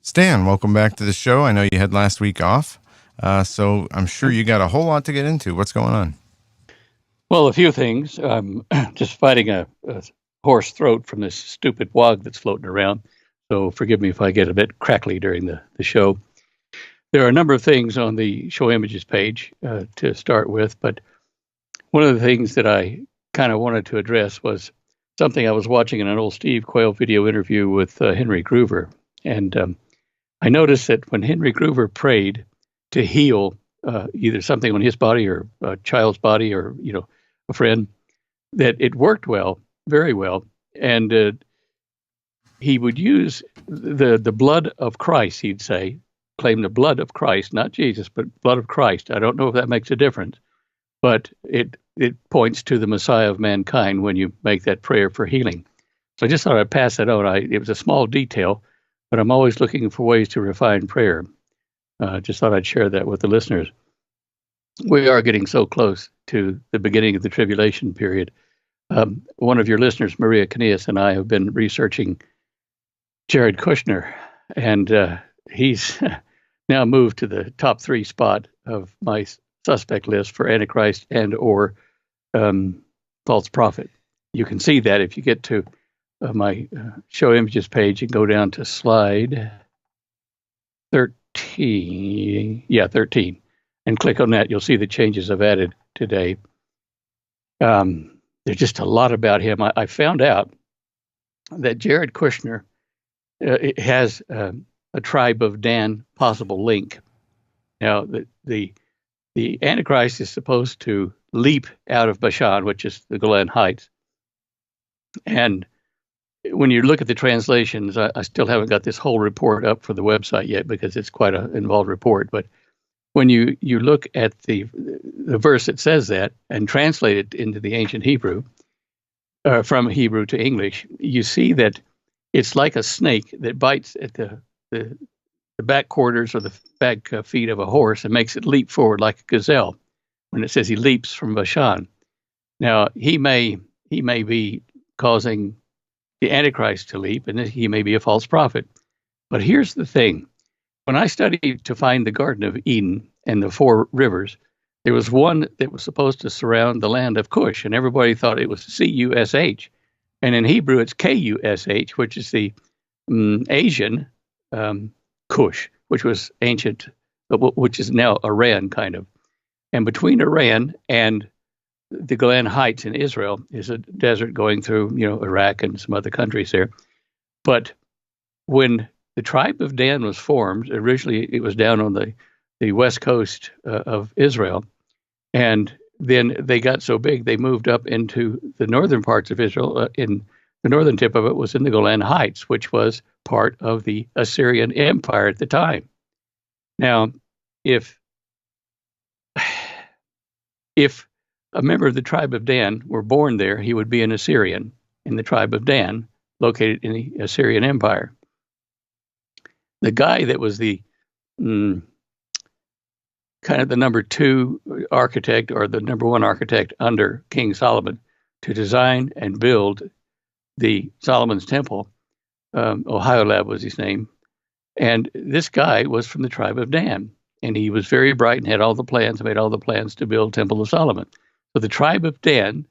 Stan, welcome back to the show. I know you had last week off, so I'm sure you got a whole lot to get into. What's going on? Well, a few things. I'm just fighting a hoarse throat from this stupid wog that's floating around. So forgive me if I get a bit crackly during the show. There are a number of things on the show images page to start with, but one of the things that I kind of wanted to address was something I was watching in an old Steve Quayle video interview with Henry Groover. And I noticed that when Henry Groover prayed to heal either something on his body or a child's body or, a friend, that it worked well, very well. And he would use the blood of Christ, he'd say, claim the blood of Christ, not Jesus, but blood of Christ. I don't know if that makes a difference, but it points to the Messiah of mankind when you make that prayer for healing. So I just thought I'd pass that on. It was a small detail, but I'm always looking for ways to refine prayer. Just thought I'd share that with the listeners. We are getting so close to the beginning of the tribulation period. One of your listeners, Maria Caneas, and I have been researching Jared Kushner, and he's now moved to the top 3 spot of my suspect list for Antichrist and or false prophet. You can see that if you get to my show images page and go down to slide 13. Yeah, 13. And click on that. You'll see the changes I've added today. There's just a lot about him. I found out that Jared Kushner has a tribe of Dan possible link. Now, the Antichrist is supposed to leap out of Bashan, which is the Golan Heights. And when you look at the translations, I still haven't got this whole report up for the website yet because it's quite an involved report. But when you look at the verse that says that and translate it into the ancient Hebrew, from Hebrew to English, you see that it's like a snake that bites at the back quarters or the back feet of a horse and makes it leap forward like a gazelle. When it says he leaps from Bashan, now he may be causing the Antichrist to leap, and he may be a false prophet. But here's the thing: when I studied to find the Garden of Eden and the 4 rivers, there was one that was supposed to surround the land of Cush, and everybody thought it was Cush, and in Hebrew it's Kush, which is the Asian Cush, which was ancient, which is now Iran, kind of. And between Iran and the Golan Heights in Israel is a desert going through, Iraq and some other countries there. But when the tribe of Dan was formed, originally it was down on the west coast of Israel. And then they got so big, they moved up into the northern parts of Israel. In the northern tip of it was in the Golan Heights, which was part of the Assyrian Empire at the time. Now, if a member of the tribe of Dan were born there, he would be an Assyrian in the tribe of Dan, located in the Assyrian Empire. The guy that was the kind of the number 2 architect or the number 1 architect under King Solomon to design and build the Solomon's Temple, Ohiolab was his name. And this guy was from the tribe of Dan, and he was very bright and had all the plans, made all the plans to build Temple of Solomon. So the tribe of Dan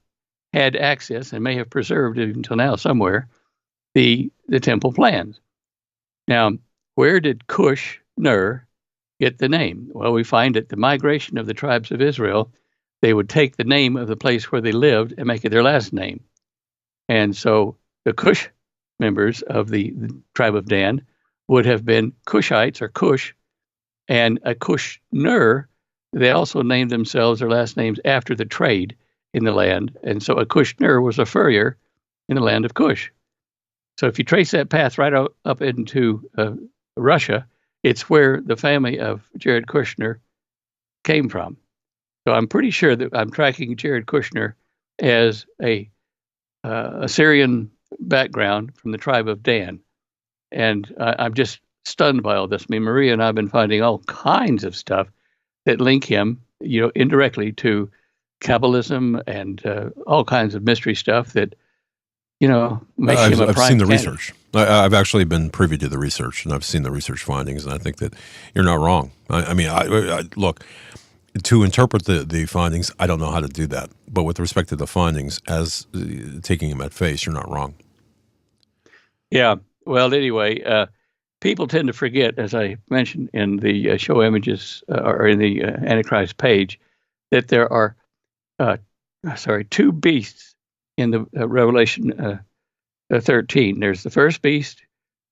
had access and may have preserved it until now somewhere the temple plans. Now, where did Kushner get the name? Well, we find at the migration of the tribes of Israel, they would take the name of the place where they lived and make it their last name. And so the Cush members of the tribe of Dan would have been Cushites or Cush, and a Kushner. They also named themselves, their last names, after the trade in the land. And so a Kushner was a furrier in the land of Cush. So if you trace that path right up into Russia, it's where the family of Jared Kushner came from. So I'm pretty sure that I'm tracking Jared Kushner as a Assyrian background from the tribe of Dan. And I'm just stunned by all this. I mean, Maria and I have been finding all kinds of stuff that link him, indirectly to Kabbalism and all kinds of mystery stuff that make him a prime I've seen the candidate. research. I've actually been privy to the research, and I've seen the research findings, and I think that you're not wrong. I mean, look, to interpret the findings, I don't know how to do that. But with respect to the findings, as taking them at face, you're not wrong. Yeah. Well, anyway, people tend to forget, as I mentioned in the show images or in the AntiChrist page, that there are, two beasts in the Revelation 13. There's the first beast,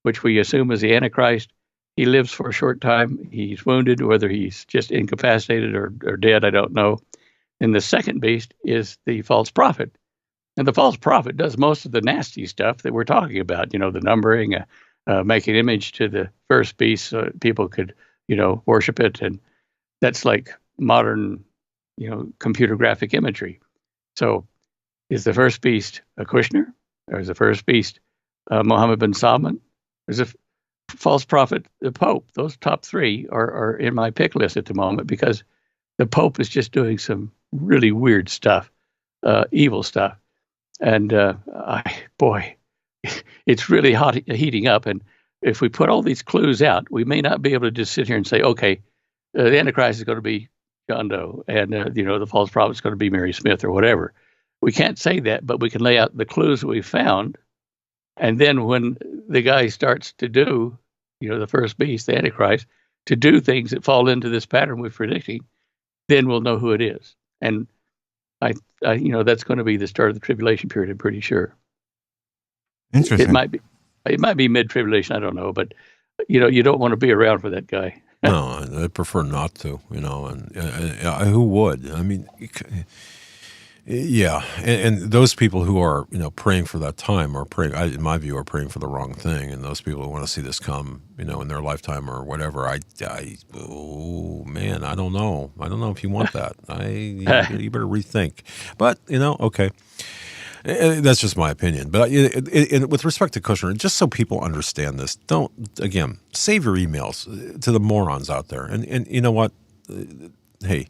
which we assume is the Antichrist. He lives for a short time. He's wounded, whether he's just incapacitated or dead, I don't know. And the second beast is the false prophet. And the false prophet does most of the nasty stuff that we're talking about, the numbering, make an image to the first beast so people could, worship it. And that's like modern, computer graphic imagery. So is the first beast a Kushner? Or is the first beast Mohammed bin Salman? There's a false prophet, the Pope. Those top three are in my pick list at the moment because the Pope is just doing some really weird stuff, evil stuff. And it's really heating up. And if we put all these clues out, we may not be able to just sit here and say, okay, the Antichrist is going to be John Doe, and the false prophet is going to be Mary Smith or whatever. We can't say that, but we can lay out the clues that we found. And then when the guy starts to do, the first beast, the Antichrist, to do things that fall into this pattern we're predicting, then we'll know who it is. And I that's going to be the start of the tribulation period, I'm pretty sure. Interesting. It might be mid-tribulation, I don't know, but you don't want to be around for that guy. No, I'd prefer not to, and who would? I mean, yeah, and those people who are, praying for that time are praying, in my view, are praying for the wrong thing, and those people who want to see this come, in their lifetime or whatever, oh man, I don't know if you want that. You better rethink. But okay. That's just my opinion. But with respect to Kushner, just so people understand this, don't, again, save your emails to the morons out there. And you know what? Hey,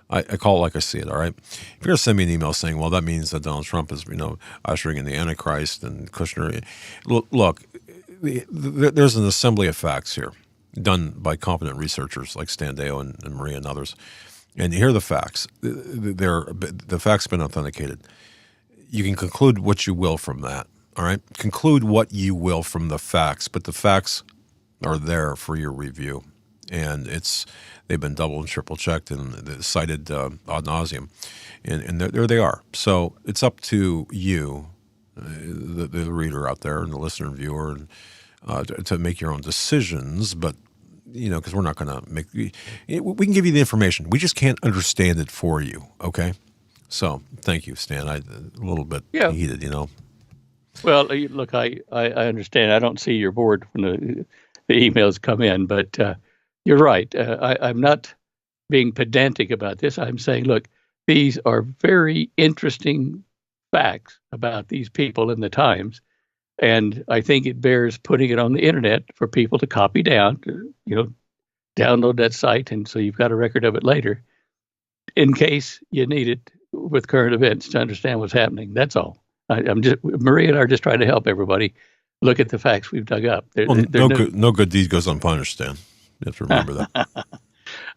I call it like I see it, all right? If you're going to send me an email saying, well, that means that Donald Trump is, ushering in the Antichrist and Kushner. Look, there's an assembly of facts here done by competent researchers like Stan Deyo and Maria and others. And here are the facts. The facts have been authenticated. You can conclude what you will from that, all right? Conclude what you will from the facts, but the facts are there for your review. And they've been double and triple checked and cited ad nauseum. And there they are. So it's up to you, the reader out there and the listener and viewer, and to make your own decisions. But, because we're not going to make – we can give you the information. We just can't understand it for you, okay? So, thank you, Stan. A little bit heated, Well, look, I understand. I don't see your board when the emails come in, but you're right. I'm not being pedantic about this. I'm saying, look, these are very interesting facts about these people in the times, and I think it bears putting it on the internet for people to copy down, download that site, and so you've got a record of it later, in case you need it with current events to understand what's happening. That's all. Maria and I are just trying to help everybody look at the facts we've dug up. No good deed goes unpunished, Stan. You have to remember that.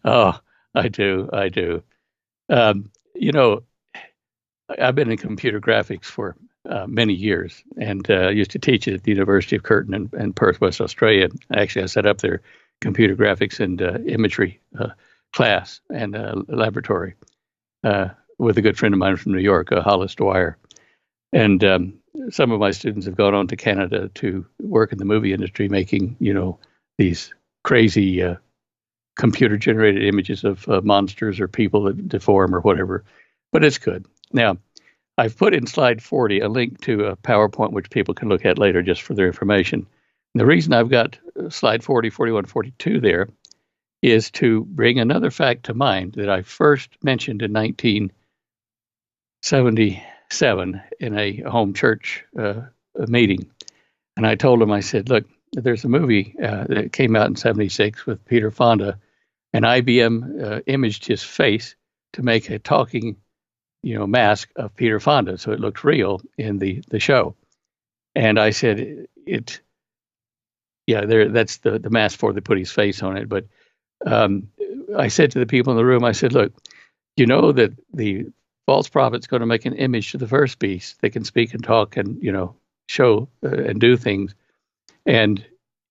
Oh, I do. I've been in computer graphics for many years, and used to teach it at the University of Curtin in Perth, West Australia. Actually, I set up their computer graphics and imagery class and laboratory with a good friend of mine from New York, Hollis Dwyer. And some of my students have gone on to Canada to work in the movie industry, making, these crazy computer-generated images of monsters or people that deform or whatever. But it's good. Now, I've put in slide 40 a link to a PowerPoint which people can look at later just for their information. And the reason I've got slide 40, 41, 42 there is to bring another fact to mind that I first mentioned in 1977 in a home church meeting. And I told him, I said, look, there's a movie that came out in 76 with Peter Fonda, and IBM imaged his face to make a talking, mask of Peter Fonda, so it looked real in the show. And I said, that's the mask for they put his face on it. But I said to the people in the room, I said, look, you know that the false prophet's going to make an image to the first beast. They can speak and talk and, show and do things. And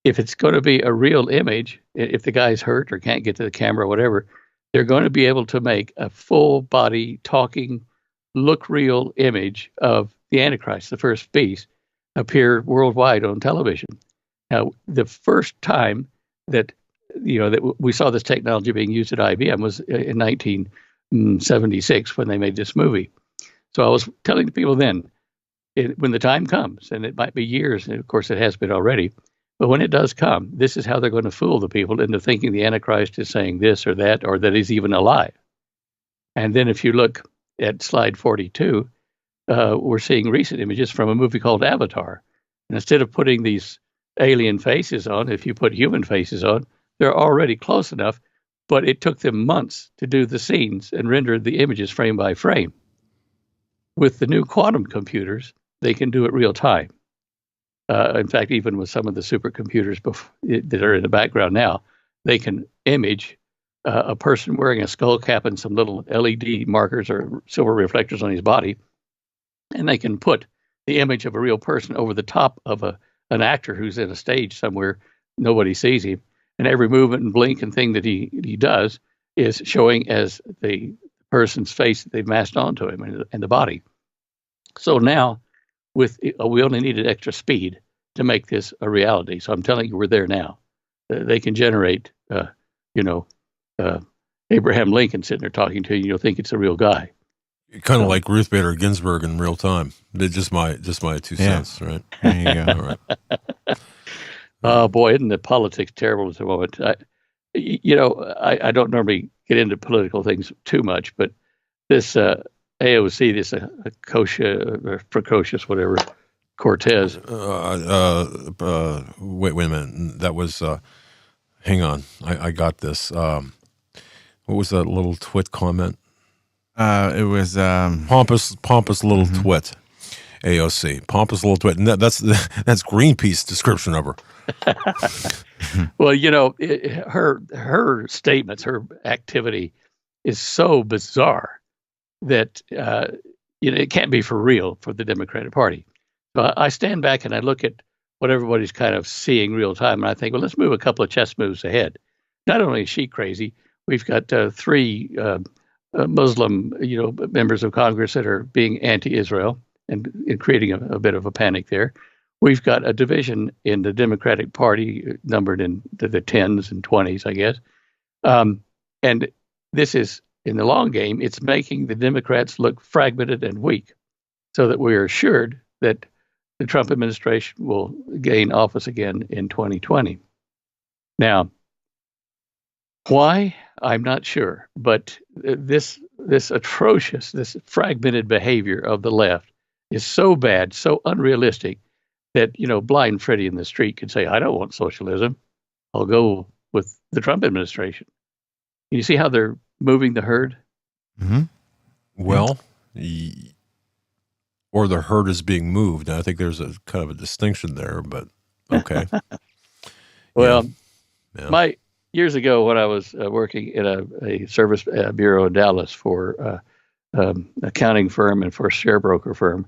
if it's going to be a real image, if the guy's hurt or can't get to the camera or whatever, they're going to be able to make a full body talking, look real image of the Antichrist, the first beast, appear worldwide on television. Now, the first time that that we saw this technology being used at IBM was in 1976 when they made this movie. So I was telling the people then, when the time comes, and it might be years, and of course it has been already, but when it does come, this is how they're going to fool the people into thinking the Antichrist is saying this or that he's even alive. And then if you look at slide 42, we're seeing recent images from a movie called Avatar. And instead of putting these alien faces on, if you put human faces on, they're already close enough, but it took them months to do the scenes and render the images frame by frame. With the new quantum computers, they can do it real time. In fact, even with some of the supercomputers that are in the background now, they can image a person wearing a skull cap and some little LED markers or silver reflectors on his body, and they can put the image of a real person over the top of an actor who's in a stage somewhere, nobody sees him, and every movement and blink and thing that he does is showing as the person's face that they've masked onto him and the body. So now, we only needed extra speed to make this a reality. So I'm telling you, we're there now. They can generate, Abraham Lincoln sitting there talking to you, and you'll think it's a real guy. Kind of like Ruth Bader Ginsburg in real time. Just my 2 cents, right? There you go. All right. Oh boy, isn't the politics terrible at the moment? I don't normally get into political things too much, but this AOC, this precocious, whatever, Cortez. Wait a minute. That was. Hang on. I got this. What was that little twit comment? It was pompous little twit. AOC, pompous little twit, and that's Greenpeace description of her. Well, her statements, her activity is so bizarre that it can't be for real for the Democratic Party. So I stand back and I look at what everybody's kind of seeing real time, and I think, well, let's move a couple of chess moves ahead. Not only is she crazy, we've got three Muslim, members of Congress that are being anti-Israel and creating a bit of a panic there. We've got a division in the Democratic Party numbered in the tens and 20s, I guess. And this is, in the long game, it's making the Democrats look fragmented and weak so that we are assured that the Trump administration will gain office again in 2020. Now, why? I'm not sure. But this atrocious, this fragmented behavior of the left is so bad, so unrealistic that, blind Freddie in the street could say, I don't want socialism. I'll go with the Trump administration. You see how they're moving the herd? Mm-hmm. Well, or the herd is being moved. And I think there's a kind of a distinction there, but okay. Well, years ago when I was working at a service bureau in Dallas for accounting firm and for a share broker firm,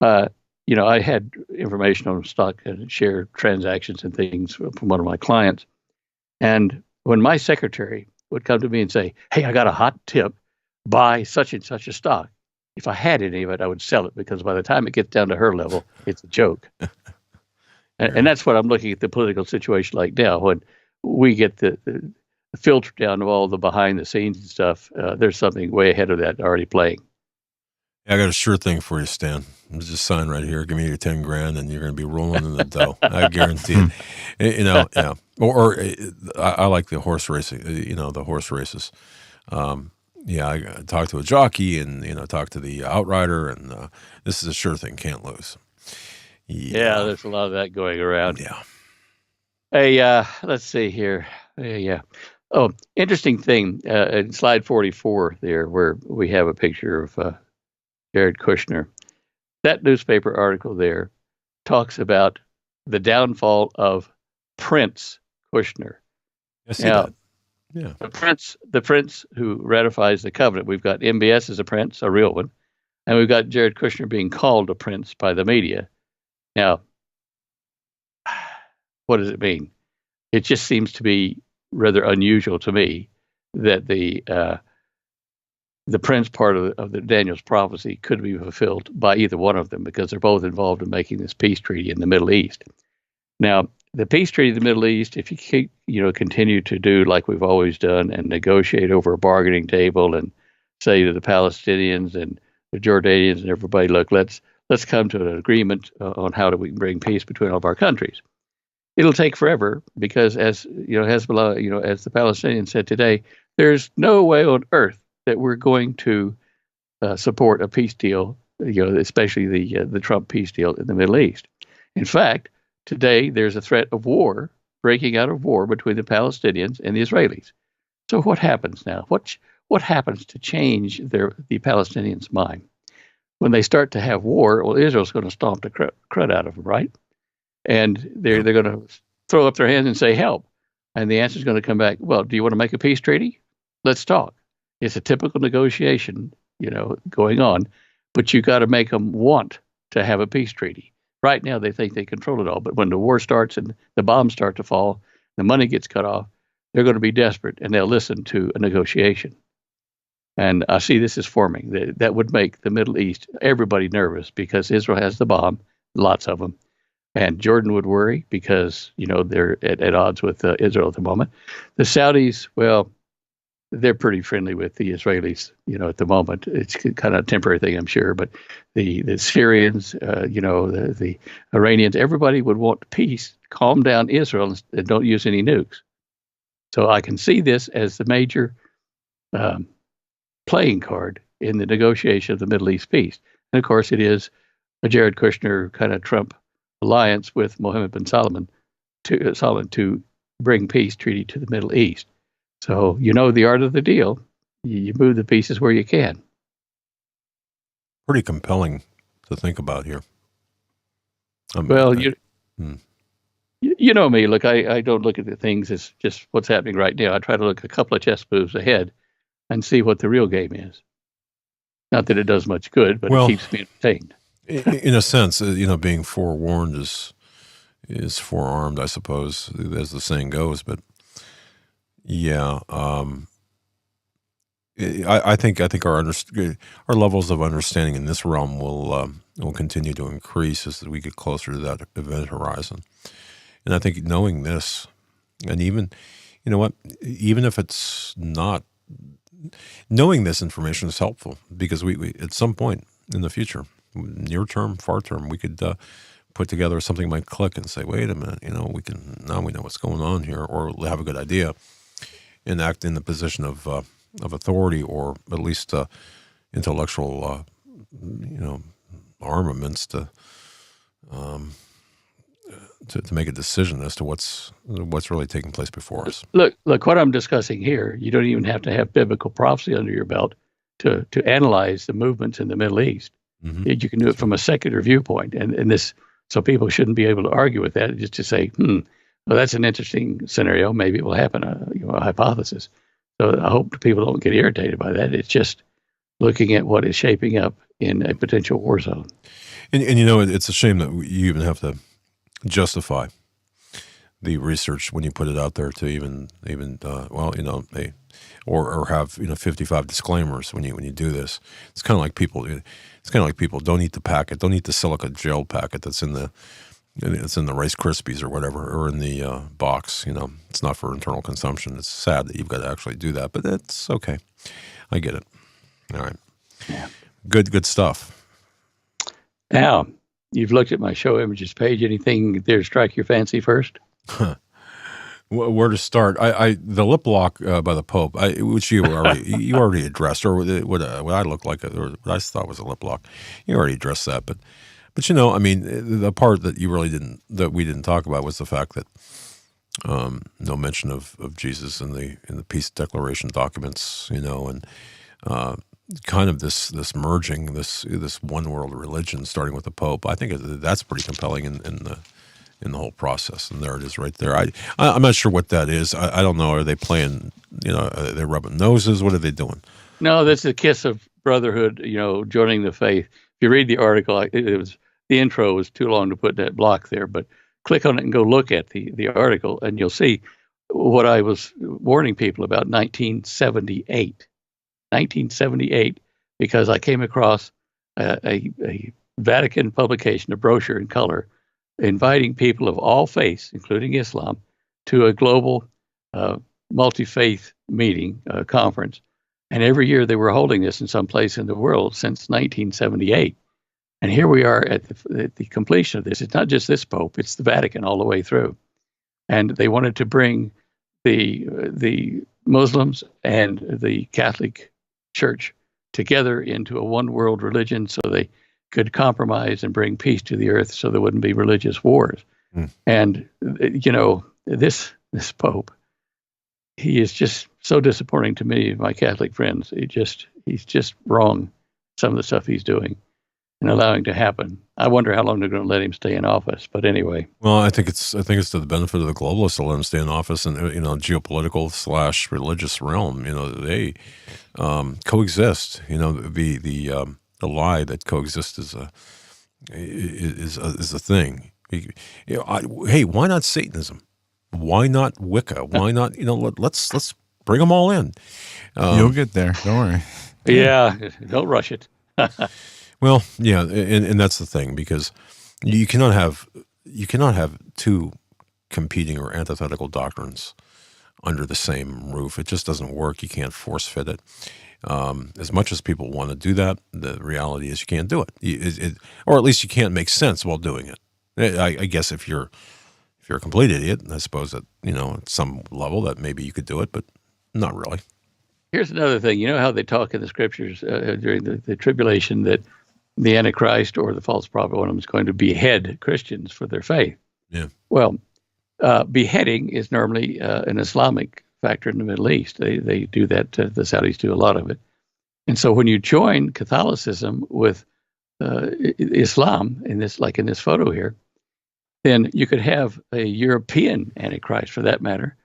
I had information on stock and share transactions and things from one of my clients. And when my secretary would come to me and say, hey, I got a hot tip, buy such and such a stock. If I had any of it, I would sell it, because by the time it gets down to her level, it's a joke. And that's what I'm looking at the political situation like now. When we get the filter down of all the behind the scenes and stuff, there's something way ahead of that already playing. I got a sure thing for you, Stan. Just sign right here. Give me your 10 grand, and you're going to be rolling in the dough. I guarantee it. Yeah. Or I like the horse racing. The horse races. I talked to a jockey, and talked to the outrider, and this is a sure thing. Can't lose. Yeah, there's a lot of that going around. Yeah. Hey, let's see here. Yeah. Oh, interesting thing in slide 44 there, where we have a picture of Jared Kushner. That newspaper article there talks about the downfall of Prince Kushner. I see Now, that. Yeah. the prince who ratifies the covenant. We've got MBS as a prince, a real one, and we've got Jared Kushner being called a prince by the media. Now, what does it mean? It just seems to be rather unusual to me that the prince part of the Daniel's prophecy could be fulfilled by either one of them, because they're both involved in making this peace treaty in the Middle East. Now, the peace treaty in the Middle East, if you keep, continue to do like we've always done and negotiate over a bargaining table and say to the Palestinians and the Jordanians and everybody, look, let's come to an agreement on how we can bring peace between all of our countries. It'll take forever because, as Hezbollah, as the Palestinians said today, there's no way on earth that we're going to support a peace deal, especially the Trump peace deal in the Middle East. In fact, today there's a threat of war, breaking out of war between the Palestinians and the Israelis. So what happens now? What happens to change the Palestinians' mind? When they start to have war, well, Israel's going to stomp the crud out of them, right? And they're going to throw up their hands and say, help. And the answer is going to come back, well, do you want to make a peace treaty? Let's talk. It's a typical negotiation, going on, but you got to make them want to have a peace treaty. Right now, they think they control it all, but when the war starts and the bombs start to fall, the money gets cut off, they're going to be desperate and they'll listen to a negotiation. And I see this is forming. That would make the Middle East, everybody nervous because Israel has the bomb, lots of them. And Jordan would worry because, they're at odds with Israel at the moment. The Saudis, well, they're pretty friendly with the Israelis, at the moment. It's kind of a temporary thing, I'm sure. But the Syrians, the Iranians, everybody would want peace, calm down Israel, and don't use any nukes. So I can see this as the major playing card in the negotiation of the Middle East peace. And of course, it is a Jared Kushner kind of Trump alliance with Mohammed bin Salman to bring peace treaty to the Middle East. So the art of the deal. You move the pieces where you can. Pretty compelling to think about here. Well, you know me. Look, I don't look at the things as just what's happening right now. I try to look a couple of chess moves ahead and see what the real game is. Not that it does much good, but it keeps me entertained. In a sense, being forewarned is forearmed, I suppose, as the saying goes. But yeah, I think our levels of understanding in this realm will continue to increase as we get closer to that event horizon. And I think knowing this, and even if it's not, knowing this information is helpful because we at some point in the future, near term, far term, we could put together something might click and say, wait a minute, now we know what's going on here, or have a good idea and act in the position of authority, or at least intellectual, armaments to make a decision as to what's really taking place before us. Look, what I'm discussing here, you don't even have to have biblical prophecy under your belt to analyze the movements in the Middle East. Mm-hmm. You can do it from a secular viewpoint, and this, so people shouldn't be able to argue with that. Just to say, well, that's an interesting scenario. Maybe it will happen. A hypothesis. So I hope people don't get irritated by that. It's just looking at what is shaping up in a potential war zone. And it's a shame that you even have to justify the research when you put it out there to even or have 55 disclaimers when you do this. It's kind of like people don't eat the packet, don't eat the silica gel packet that's in the Rice Krispies or whatever, or in the box. It's not for internal consumption. It's sad that you've got to actually do that, but it's okay. I get it. All right. Yeah. Good stuff. Now, you've looked at my show images page. Anything there strike your fancy first? Where to start? The lip lock by the Pope, which you already addressed, or what I look like, or what I thought was a lip lock. You already addressed that, but the part that we didn't talk about was the fact that no mention of Jesus in the peace declaration documents, and kind of this merging, this one world religion, starting with the Pope. I think that's pretty compelling in the whole process. And there it is right there. I'm not sure what that is. I don't know. Are they playing, are they rubbing noses? What are they doing? No, that's the kiss of brotherhood, joining the faith. If you read the article, the intro was too long to put that block there, but click on it and go look at the article, and you'll see what I was warning people about 1978. 1978, because I came across a Vatican publication, a brochure in color, inviting people of all faiths, including Islam, to a global multi-faith meeting, conference. And every year they were holding this in some place in the world since 1978. And here we are at the completion of this. It's not just this Pope, it's the Vatican all the way through. And they wanted to bring the Muslims and the Catholic Church together into a one world religion so they could compromise and bring peace to the earth so there wouldn't be religious wars. And, this Pope, he is just so disappointing to me, my Catholic friends. He's just wrong, some of the stuff he's doing and allowing to happen. I wonder how long they're going to let him stay in office. But anyway. Well, I think it's to the benefit of the globalists to let him stay in office, and geopolitical / religious realm. They coexist. The lie that coexist is a thing. Hey, why not Satanism? Why not Wicca? Why not? Let's bring them all in. You'll get there. Don't worry. Yeah, don't rush it. Well, yeah, and that's the thing, because you cannot have two competing or antithetical doctrines under the same roof. It just doesn't work. You can't force fit it. As much as people want to do that, the reality is you can't do it. Or at least you can't make sense while doing it. I guess if you're a complete idiot, I suppose that at some level that maybe you could do it, but not really. Here's another thing. You know how they talk in the scriptures during the tribulation that the Antichrist or the false prophet, one of them, is going to behead Christians for their faith. Yeah. Well, beheading is normally an Islamic factor in the Middle East. They do that. The Saudis do a lot of it. And so when you join Catholicism with Islam, in this photo here, then you could have a European Antichrist, for that matter,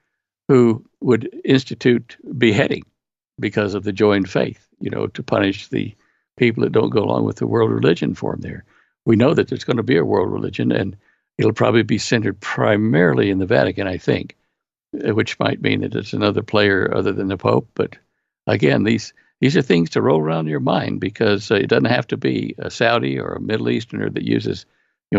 who would institute beheading because of the joined faith, to punish the people that don't go along with the world religion form there. We know that there's going to be a world religion, and it'll probably be centered primarily in the Vatican, I think, which might mean that it's another player other than the Pope. But again, these are things to roll around in your mind, because it doesn't have to be a Saudi or a Middle Easterner that uses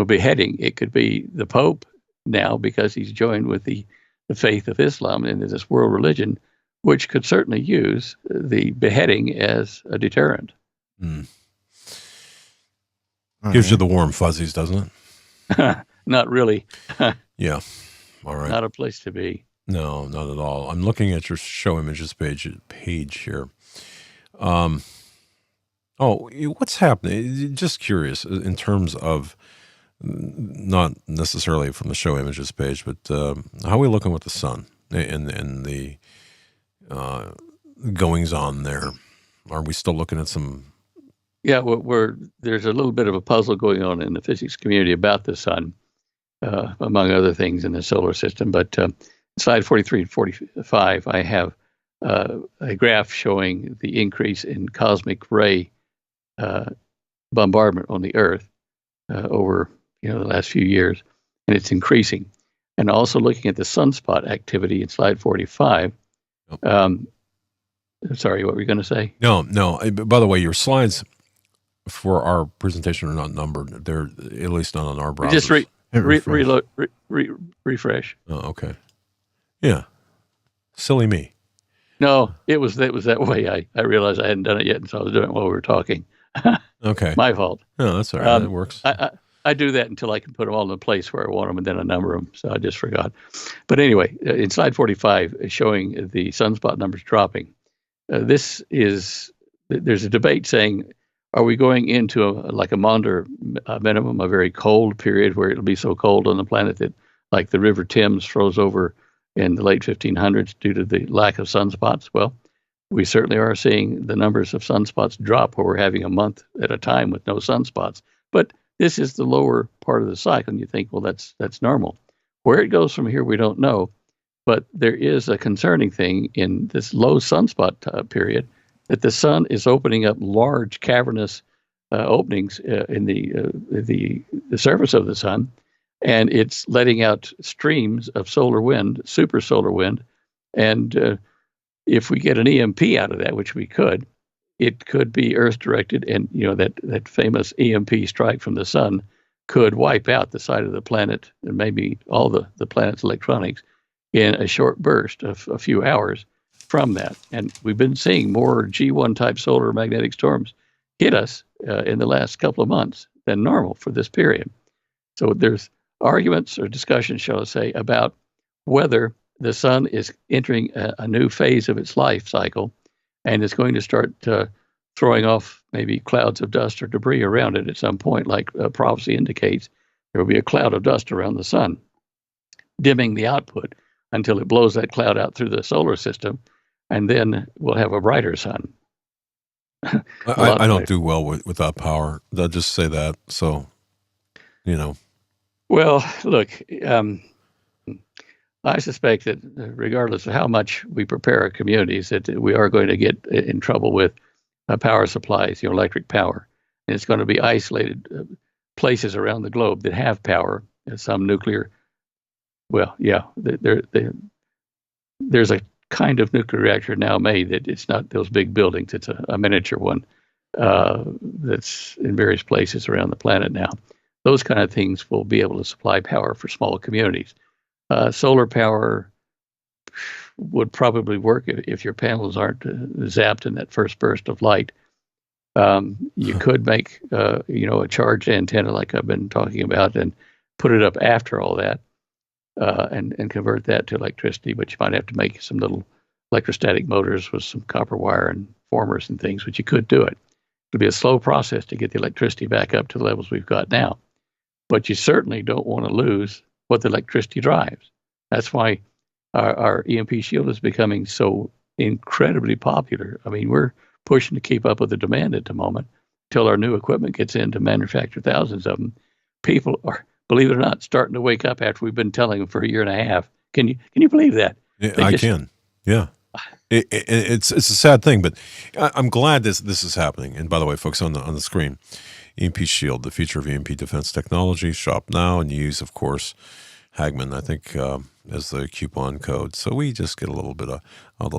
beheading. It could be the Pope now, because he's joined with the faith of Islam into this world religion, which could certainly use the beheading as a deterrent. Gives you the warm fuzzies, doesn't it? Not really. Yeah. All right. Not a place to be. No, not at all. I'm looking at your show images page here. What's happening? Just curious in terms of, not necessarily from the show images page, but how are we looking with the sun and the goings on there? Are we still looking at some? Yeah, there's a little bit of a puzzle going on in the physics community about the sun, among other things in the solar system. But slide 43 and 45, I have a graph showing the increase in cosmic ray bombardment on the Earth over the last few years, and it's increasing. And also looking at the sunspot activity in slide 45. Sorry, what were you going to say? No. By the way, your slides for our presentation are not numbered. They're at least not on our browser. Just refresh. Oh, okay. Yeah. Silly me. No, it was that way. I realized I hadn't done it yet, and so I was doing it while we were talking. Okay. My fault. No, that's all right. That works. I do that until I can put them all in the place where I want them, and then I number them. So I just forgot. But anyway, in slide 45, showing the sunspot numbers dropping. There's a debate saying, are we going into a Maunder minimum, a very cold period where it'll be so cold on the planet that, like the River Thames froze over in the late 1500s due to the lack of sunspots? Well, we certainly are seeing the numbers of sunspots drop where we're having a month at a time with no sunspots. But this is the lower part of the cycle, and you think, well, that's normal. Where it goes from here, we don't know. But there is a concerning thing in this low sunspot period that the sun is opening up large cavernous openings in the surface of the sun, and it's letting out streams of solar wind, super solar wind, and if we get an EMP out of that, which we could, it could be Earth directed, and that famous EMP strike from the sun could wipe out the side of the planet and maybe all the planet's electronics in a short burst of a few hours from that. And we've been seeing more G1 type solar magnetic storms hit us in the last couple of months than normal for this period. So there's arguments or discussions, shall I say, about whether the sun is entering a new phase of its life cycle and is going to start throwing off maybe clouds of dust or debris around it at some point, like prophecy indicates. There will be a cloud of dust around the sun, dimming the output until it blows that cloud out through the solar system, and then we'll have a brighter sun. I don't do well without power. I'll just say that. So, Well, look, I suspect that regardless of how much we prepare our communities, that we are going to get in trouble with power supplies, electric power. And it's going to be isolated places around the globe that have power, some nuclear. Well, yeah, there's a kind of nuclear reactor now made that it's not those big buildings. It's a miniature one that's in various places around the planet now. Those kind of things will be able to supply power for small communities. Solar power would probably work if your panels aren't zapped in that first burst of light. You could make, a charged antenna like I've been talking about and put it up after all that. And convert that to electricity, but you might have to make some little electrostatic motors with some copper wire and formers and things, but you could do it. It'll be a slow process to get the electricity back up to the levels we've got now. But you certainly don't want to lose what the electricity drives. That's why our EMP Shield is becoming so incredibly popular. I mean, we're pushing to keep up with the demand at the moment until our new equipment gets in to manufacture thousands of them. People are, believe it or not, starting to wake up after we've been telling them for a year and a half. Can you believe that? Yeah, I can. Yeah. It's a sad thing, but I'm glad this is happening. And by the way, folks, on the screen, EMP Shield, the future of EMP defense technology. Shop now and use, of course, Hagman, I think, as the coupon code. So we just get a little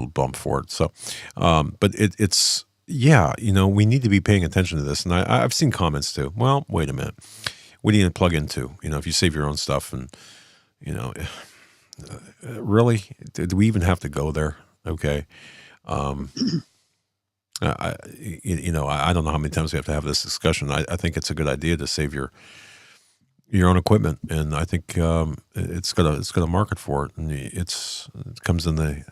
bump for it. So, but it's we need to be paying attention to this. And I've seen comments too. Well, wait a minute. What do you plug into? If you save your own stuff and, really, do we even have to go there? Okay. I don't know how many times we have to have this discussion. I think it's a good idea to save your own equipment, and I think it's got a market for it, and it comes in the.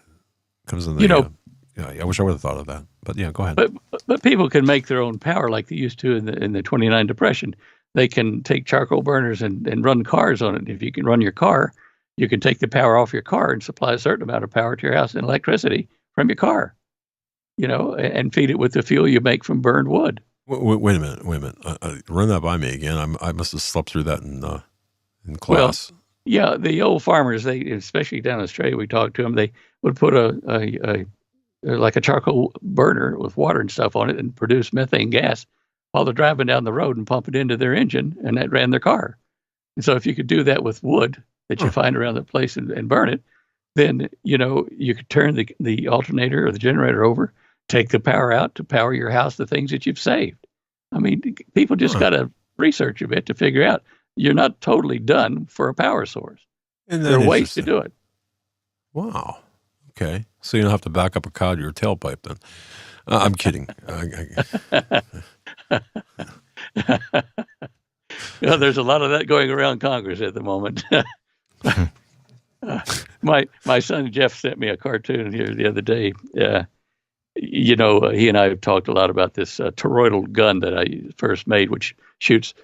I wish I would have thought of that, but yeah, go ahead. But people can make their own power like they used to in the 29 Depression. They can take charcoal burners and run cars on it. If you can run your car, you can take the power off your car and supply a certain amount of power to your house and electricity from your car, and feed it with the fuel you make from burned wood. Wait a minute. Run that by me again. I must have slept through that in class. Well, yeah, the old farmers, they, especially down in Australia, we talked to them, they would put a charcoal burner with water and stuff on it and produce methane gas while they're driving down the road and pump it into their engine, and that ran their car. And so if you could do that with wood that you find around the place and burn it, then, you could turn the alternator or the generator over, take the power out to power your house, the things that you've saved. I mean, people just got to research a bit to figure out you're not totally done for a power source. There are ways to do it. Wow. Okay. So you don't have to back up a cow to your tailpipe then. I'm kidding. There's a lot of that going around Congress at the moment. My son Jeff sent me a cartoon here the other day. He and I have talked a lot about this toroidal gun that I first made, which shoots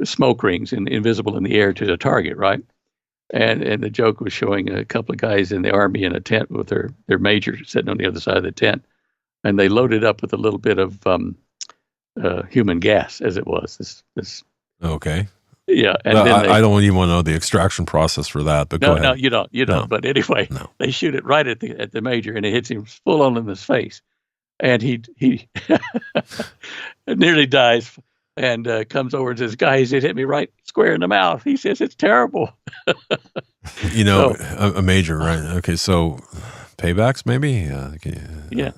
smoke rings invisible in the air to the target, right? And the joke was showing a couple of guys in the Army in a tent with their major sitting on the other side of the tent and they loaded up with a little bit of human gas, as it was. This Okay. yeah, and No, then I don't even want to know the extraction process for that, but go ahead. no, you don't. No. But anyway, No. they shoot it right at the major, and it hits him full on in his face, and he nearly dies. And comes over and says, "Guys, it hit me right square in the mouth." He says, "It's terrible." You know, a major, right? Okay, so paybacks maybe. Yeah,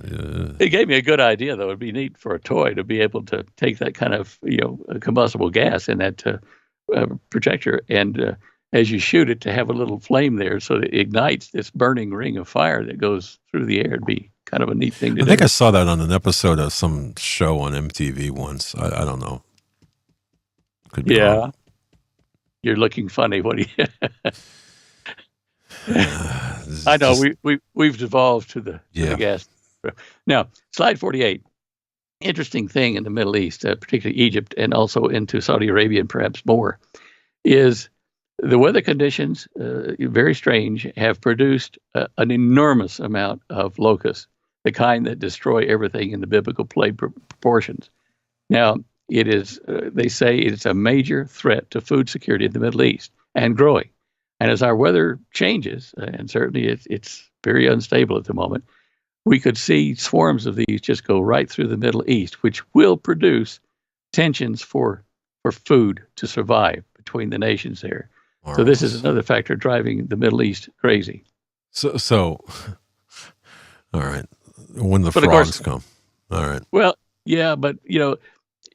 it gave me a good idea, though. It'd be neat for a toy to be able to take that kind of combustible gas in that projector, and as you shoot it, to have a little flame there, so that it ignites this burning ring of fire that goes through the air. It'd be kind of a neat thing to do. I think I saw that on an episode of some show on MTV once. I don't know. Could be wrong. You're looking funny. What do you? I know we've devolved to the gas. Now, slide 48. Interesting thing in the Middle East, particularly Egypt, and also into Saudi Arabia, and perhaps more, is the weather conditions, very strange, have produced an enormous amount of locusts, the kind that destroy everything in the biblical plague proportions. Now, it is, they say it's a major threat to food security in the Middle East, and growing. And as our weather changes, and certainly it's very unstable at the moment, we could see swarms of these just go right through the Middle East, which will produce tensions for food to survive between the nations there. So this is another factor driving the Middle East crazy. So all right, when the But of frogs course, come, all right. Well, yeah, but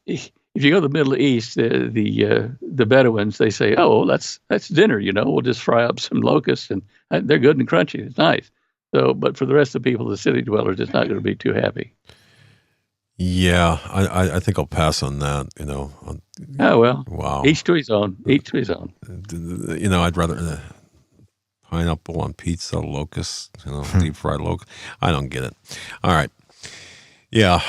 if you go to the Middle East, the Bedouins, they say, "Oh, that's dinner. We'll just fry up some locusts, and they're good and crunchy. It's nice." So, but for the rest of the people, the city dwellers, it's not going to be too happy. Yeah, I think I'll pass on that. Oh well. Wow. Each to his own. Each to his own. I'd rather pineapple on pizza, locusts, deep fried locust. I don't get it. All right. Yeah.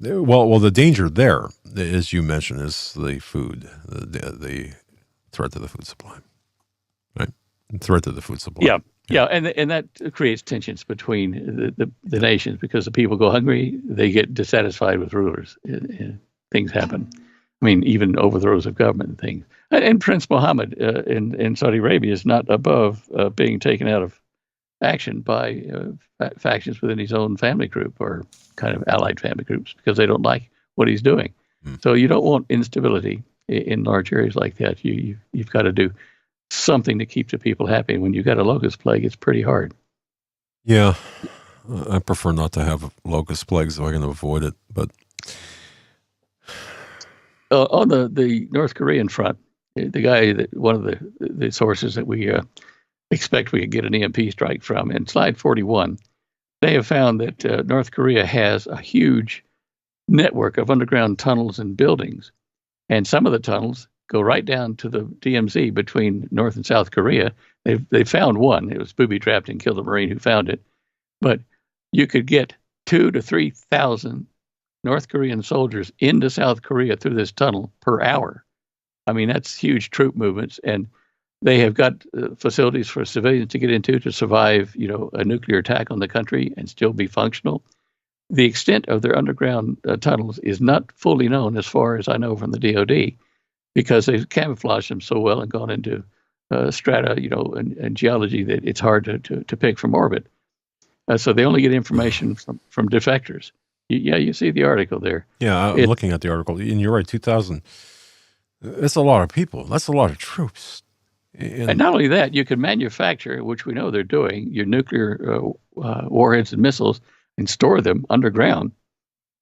Well, the danger there, as you mentioned, is the food, the threat to the food supply, right? Threat to the food supply. Yeah, and that creates tensions between the nations, because the people go hungry, they get dissatisfied with rulers. Things happen. I mean, even overthrows of government and things. And Prince Mohammed in Saudi Arabia is not above being taken out of action by factions within his own family group, or kind of allied family groups, because they don't like what he's doing. So you don't want instability in large areas like that. You've got to do something to keep the people happy. And when you've got a locust plague, it's pretty hard. Yeah, I prefer not to have locust plagues if I can avoid it. But on the North Korean front, the guy that one of the sources that we expect we could get an EMP strike from, in slide 41, they have found that North Korea has a huge network of underground tunnels and buildings, and some of the tunnels go right down to the DMZ between North and South Korea. They found one. It was booby-trapped and killed a Marine who found it. But you could get 2,000 to 3,000 North Korean soldiers into South Korea through this tunnel per hour. I mean, that's huge troop movements, and they have got facilities for civilians to get into to survive, a nuclear attack on the country and still be functional. The extent of their underground tunnels is not fully known, as far as I know from the DoD, because they've camouflaged them so well and gone into strata, and geology, that it's hard to pick from orbit. So they only get information from defectors. You see the article there. Yeah, I'm looking at the article, and you're right, 2,000. That's a lot of people. That's a lot of troops. And not only that, you can manufacture, which we know they're doing, your nuclear warheads and missiles, and store them underground,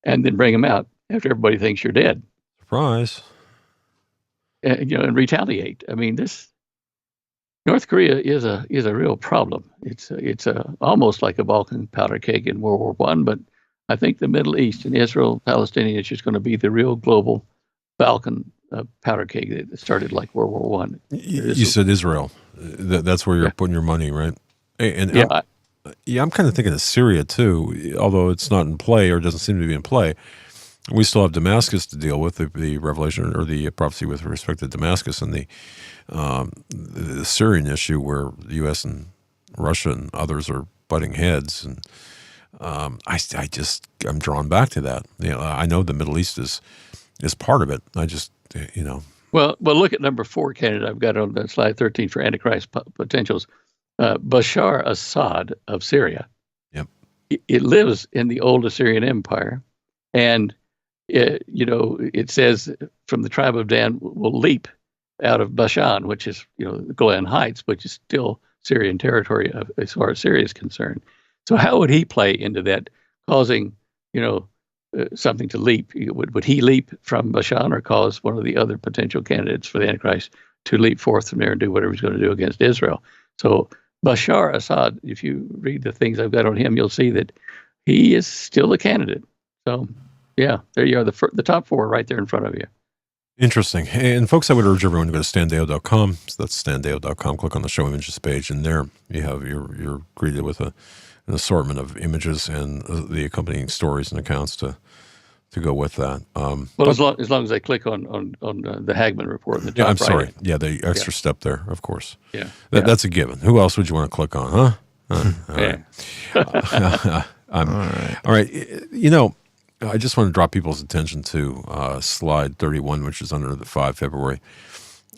and then bring them out after everybody thinks you're dead. Surprise. And retaliate. I mean, North Korea is a real problem. It's almost like a Balkan powder keg in World War I, but I think the Middle East and Israel, Palestinian issue is going to be the real global Balkan powder keg that started like World War I. You said Israel. That's where you're putting your money, right? And I'm kind of thinking of Syria too, although it's not in play, or doesn't seem to be in play. We still have Damascus to deal with, the revelation or the prophecy with respect to Damascus, and the Syrian issue, where the U.S. and Russia and others are butting heads. And I'm drawn back to that. I know the Middle East is part of it. I just, Well, look at number 4 candidate I've got on the slide 13 for Antichrist potentials. Bashar Assad of Syria. Yep. It lives in the old Assyrian Empire, and it says from the tribe of Dan will leap out of Bashan, which is the Golan Heights, which is still Syrian territory as far as Syria is concerned. So how would he play into that, causing something to leap? Would he leap from Bashan, or cause one of the other potential candidates for the Antichrist to leap forth from there and do whatever he's going to do against Israel? So Bashar Assad, if you read the things I've got on him, you'll see that he is still a candidate. So, yeah, there you are, the top 4 right there in front of you. Interesting. And folks, I would urge everyone to go to standeyo.com. So that's standeyo.com. Click on the show images page, and there you have you're greeted with an assortment of images and the accompanying stories and accounts to go with that. As long as I click on the Hagman report in the top I'm right. Sorry. Yeah, the extra step there, of course. Yeah. That's a given. Who else would you want to click on, huh? All Yeah. right. All right. I just want to draw people's attention to slide 31, which is under the 5 February.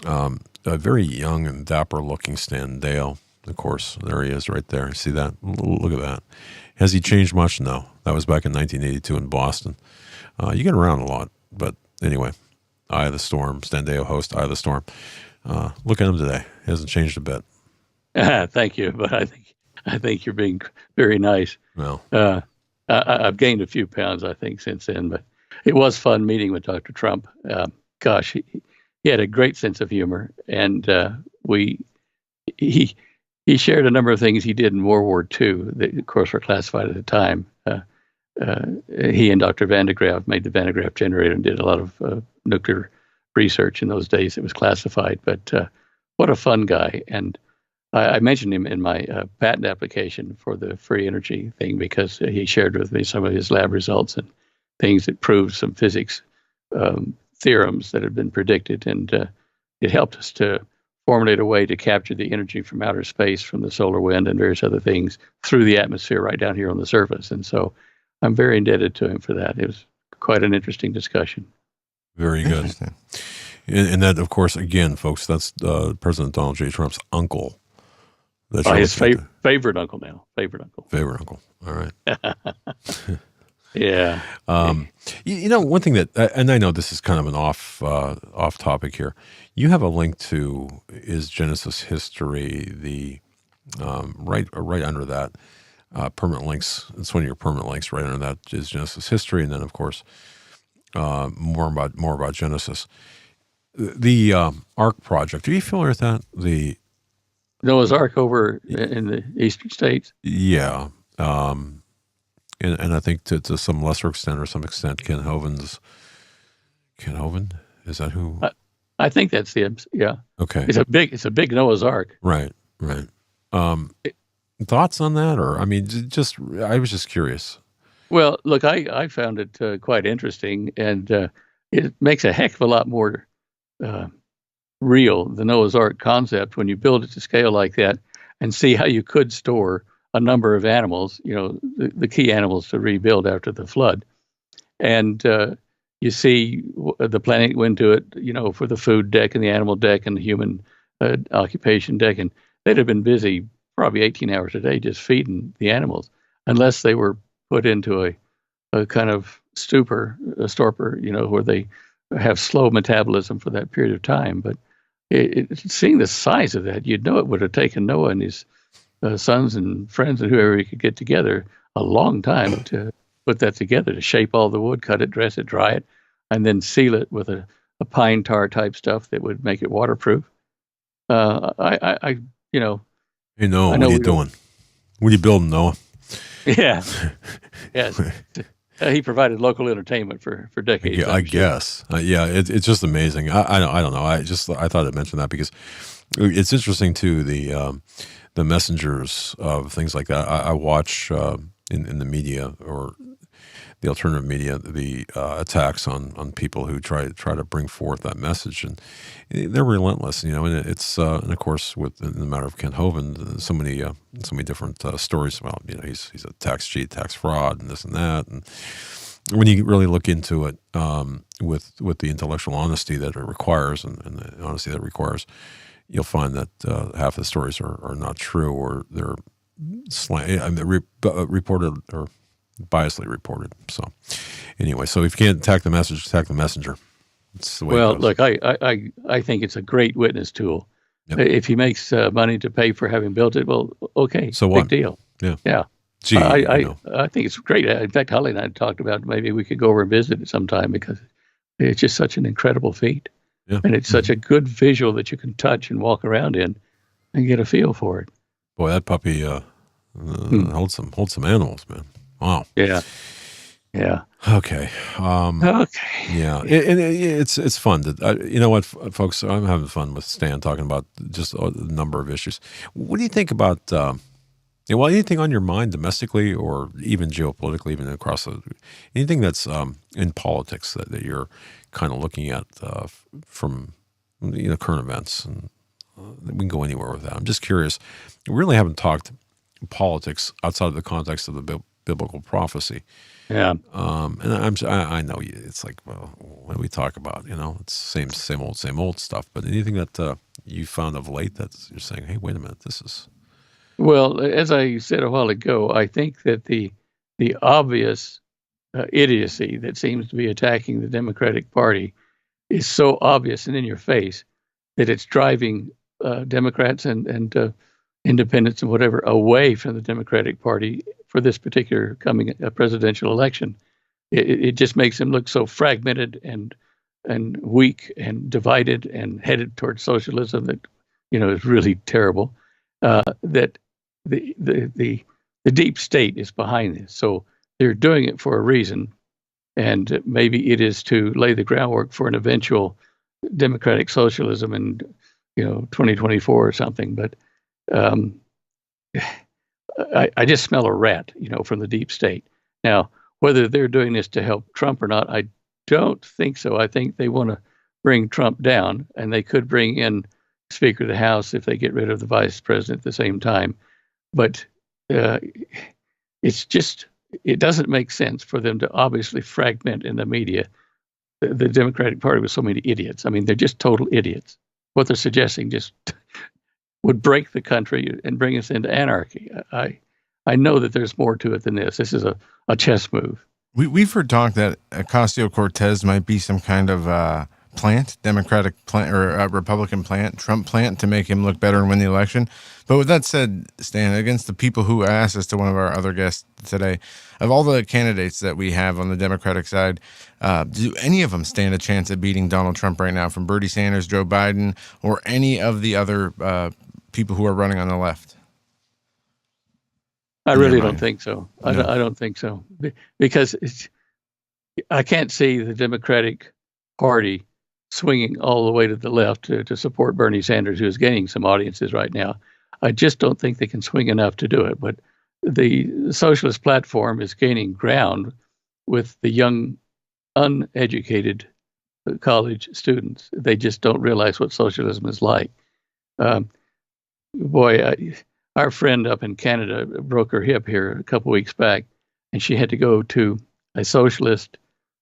A very young and dapper-looking Stan Deyo, of course. There he is right there. See that? Look at that. Has he changed much? No. That was back in 1982 in Boston. You get around a lot. But anyway, Eye of the Storm, Stan Deyo host, Eye of the Storm. Look at him today. He hasn't changed a bit. Thank you, but I think you're being very nice. Well, I've gained a few pounds, I think, since then, but it was fun meeting with Dr. Trump. Gosh, he had a great sense of humor, and he shared a number of things he did in World War II that, of course, were classified at the time. He and Dr. Van de Graaff made the Van de Graaff generator and did a lot of nuclear research in those days. It was classified, but what a fun guy. And I mentioned him in my patent application for the free energy thing because he shared with me some of his lab results and things that proved some physics theorems that had been predicted. And it helped us to formulate a way to capture the energy from outer space, from the solar wind and various other things through the atmosphere right down here on the surface. And so I'm very indebted to him for that. It was quite an interesting discussion. Very good. And that, of course, again, folks, that's President Donald J. Trump's uncle. His favorite uncle now. Favorite uncle. All right. Yeah. One thing that, and I know this is kind of an off topic here. You have a link to Is Genesis History, the right under that permanent links. It's one of your permanent links. Right under that is Genesis History, and then of course more about Genesis. The Ark Project. Are you familiar with that? The Noah's Ark over in the eastern states? Yeah. And I think to some lesser extent or some extent, Ken Hoven, is that who? I think that's him. Yeah. Okay. It's a big Noah's Ark. Right. Thoughts on that? Or, I mean, I was just curious. Well, look, I found it quite interesting, and it makes a heck of a lot more real, the Noah's Ark concept, when you build it to scale like that and see how you could store a number of animals, the key animals to rebuild after the flood. And you see the planet went to it, for the food deck and the animal deck and the human occupation deck. And they'd have been busy probably 18 hours a day just feeding the animals, unless they were put into a kind of stupor, a torpor, where they have slow metabolism for that period of time. But seeing the size of that, you'd know it would have taken Noah and his sons and friends and whoever he could get together a long time to put that together, to shape all the wood, cut it, dress it, dry it, and then seal it with a pine tar type stuff that would make it waterproof. Hey, Noah, what are you doing? What are you building, Noah? Yeah. Yes. He provided local entertainment for decades. Yeah, I guess. It's just amazing. I don't know. I thought I'd mention that because it's interesting too. The messengers of things like that. I watch in the media, or the alternative media, the attacks on people who try to bring forth that message, and they're relentless, and it's and of course in the matter of Kent Hovind, so many different stories about, he's a tax cheat, tax fraud, and this and that, and when you really look into it with the intellectual honesty that it requires and the honesty that it requires, you'll find that half of the stories are not true, or they're reported or biasly reported. So anyway, so if you can't attack the message, attack the messenger. It's the way it goes. Look, I think it's a great witness tool. Yep. If he makes money to pay for having built it, well, okay, so big what? deal. Yeah. Gee, I think it's great. In fact, Holly and I talked about maybe we could go over and visit it sometime, because it's just such an incredible feat. Yeah. And it's such a good visual that you can touch and walk around in and get a feel for it. Boy, that puppy holds some animals, man. Wow. Yeah. Okay. Okay. Yeah, it's fun. You know what, folks? I'm having fun with Stan talking about just a number of issues. What do you think about? Anything on your mind domestically or even geopolitically, even across anything that's in politics that you're kind of looking at from current events, and we can go anywhere with that. I'm just curious. We really haven't talked politics outside of the context of the biblical prophecy. Yeah. And I know it's like, well, what do we talk about? It's same old stuff. But anything that you found of late that you're saying, hey, wait a minute, this is. Well, as I said a while ago, I think that the obvious idiocy that seems to be attacking the Democratic Party is so obvious and in your face that it's driving Democrats and independents and whatever away from the Democratic Party for this particular coming presidential election. It just makes them look so fragmented and weak and divided and headed towards socialism that is really terrible. That the deep state is behind this. So they're doing it for a reason, and maybe it is to lay the groundwork for an eventual democratic socialism in 2024 or something. But I just smell a rat, from the deep state. Now, whether they're doing this to help Trump or not, I don't think so. I think they want to bring Trump down, and they could bring in Speaker of the House if they get rid of the Vice President at the same time. But it doesn't make sense for them to obviously fragment in the media the Democratic Party with so many idiots. I mean, they're just total idiots. What they're suggesting just would break the country and bring us into anarchy. I know that there's more to it than this. This is a chess move. We've heard talk that Ocasio-Cortez might be some kind of plant, Democratic plant or Republican plant, Trump plant, to make him look better and win the election. But with that said, Stan, against the people who asked us to one of our other guests today, of all the candidates that we have on the Democratic side, do any of them stand a chance at beating Donald Trump right now, from Bernie Sanders, Joe Biden, or any of the other people who are running on the left? I really don't think so. No. I don't think so, because I can't see the Democratic Party swinging all the way to the left to support Bernie Sanders, who is gaining some audiences right now. I just don't think they can swing enough to do it. But the socialist platform is gaining ground with the young, uneducated college students. They just don't realize what socialism is like. Our friend up in Canada broke her hip here a couple of weeks back, and she had to go to a socialist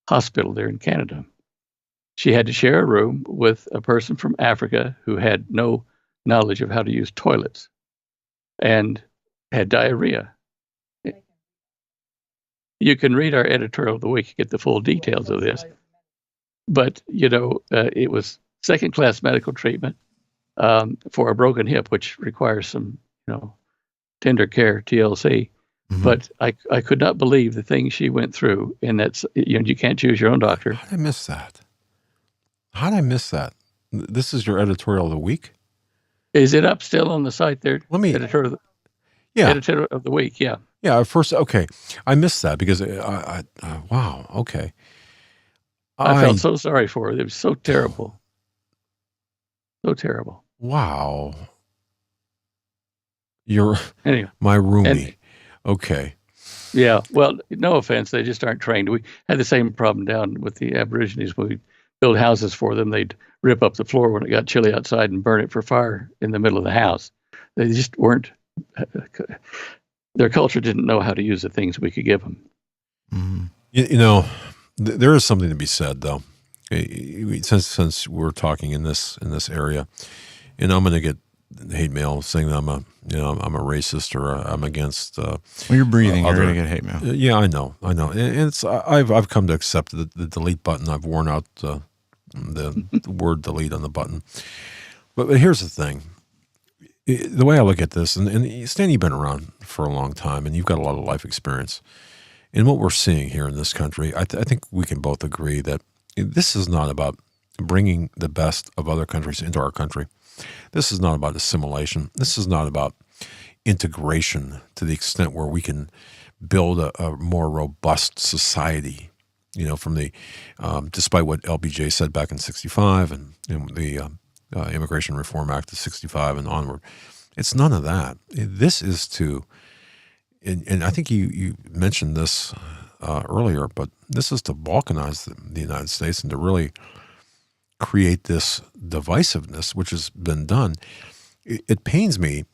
hospital there in Canada. She had to share a room with a person from Africa who had no knowledge of how to use toilets and had diarrhea. You can read our editorial of the week to get the full details of this. But, it was second-class medical treatment for a broken hip, which requires some, tender care, TLC. Mm-hmm. But I could not believe the things she went through, and that's, you can't choose your own doctor. How did I miss that? This is your editorial of the week? Is it up still on the site there? Editorial of the week, yeah. Yeah, first, okay. I missed that because, wow, okay. I felt so sorry for her. It was so terrible. So terrible. Wow. You're anyway, my roomie. Okay. Yeah, well, no offense, they just aren't trained. We had the same problem down with the Aborigines when we build houses for them. They'd rip up the floor when it got chilly outside and burn it for fire in the middle of the house. They just weren't. Their culture didn't know how to use the things we could give them. Mm-hmm. You know, there is something to be said, though. Since we're talking in this area, and I'm going to get hate mail saying that I'm a racist or I'm against. Well, you're breathing. You're going to get hate mail. Yeah, I know, and it's I've come to accept the delete button. I've worn out the word delete on the button. But here's the thing: the way I look at this, and Stan, you've been around for a long time, and you've got a lot of life experience. And what we're seeing here in this country, I think we can both agree that this is not about bringing the best of other countries into our country. This is not about assimilation. This is not about integration to the extent where we can build a more robust society. You know, from the despite what LBJ said back in '65 and the Immigration Reform Act of '65 and onward, it's none of that. This is to, and I think you mentioned this earlier, but this is to balkanize the United States and to really create this divisiveness, which has been done. It pains me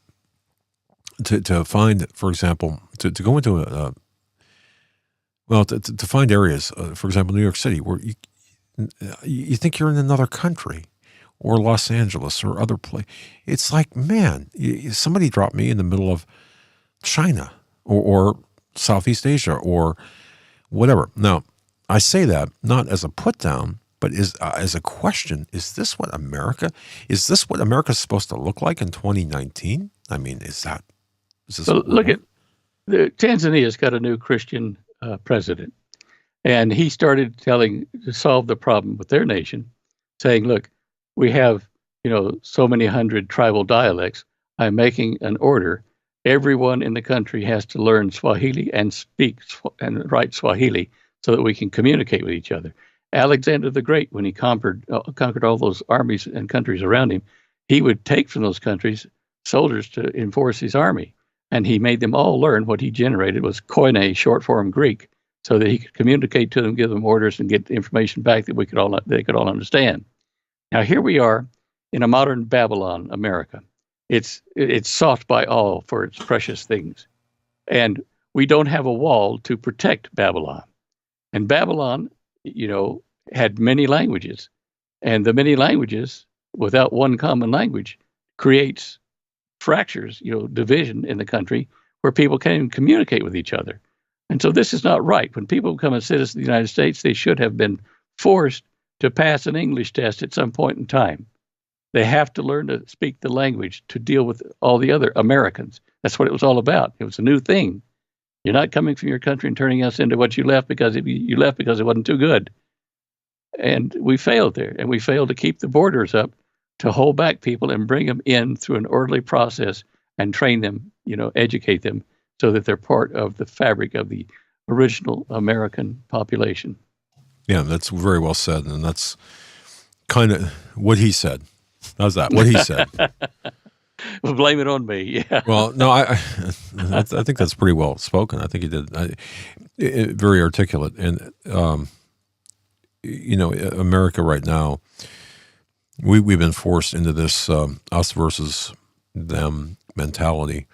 to find, for example, to go into to find areas, for example, New York City, where you think you're in another country, or Los Angeles or other place. It's like, man, somebody dropped me in the middle of China or Southeast Asia or whatever. Now, I say that not as a put down, but as a question. Is this what America's supposed to look like in 2019? I mean, is this? So look at Tanzania's got a new Christian president, and he started to solve the problem with their nation, saying, "Look, we have so many hundred tribal dialects. I'm making an order. Everyone in the country has to learn Swahili and speak and write Swahili so that we can communicate with each other." Alexander the Great, when he conquered all those armies and countries around him, he would take from those countries soldiers to enforce his army. And he made them all learn what he generated was Koine, short form Greek, so that he could communicate to them, give them orders, and get information back that they could all understand. Now here we are in a modern Babylon, America. It's sought by all for its precious things. And we don't have a wall to protect Babylon. And Babylon, had many languages. And the many languages, without one common language, creates fractures, division in the country where people can't even communicate with each other. And so this is not right. When people become a citizen of the United States, they should have been forced to pass an English test at some point in time. They have to learn to speak the language to deal with all the other Americans. That's what it was all about. It was a new thing. You're not coming from your country and turning us into what you left because you left because it wasn't too good. And we failed there. And we failed to keep the borders up, to hold back people and bring them in through an orderly process and train them, educate them so that they're part of the fabric of the original American population. Yeah, that's very well said. And that's kind of what he said. How's that? What he said. Well, blame it on me. Yeah. Well, no, I think that's pretty well spoken. I think he did very articulate. And America right now, we've been forced into this us versus them mentality,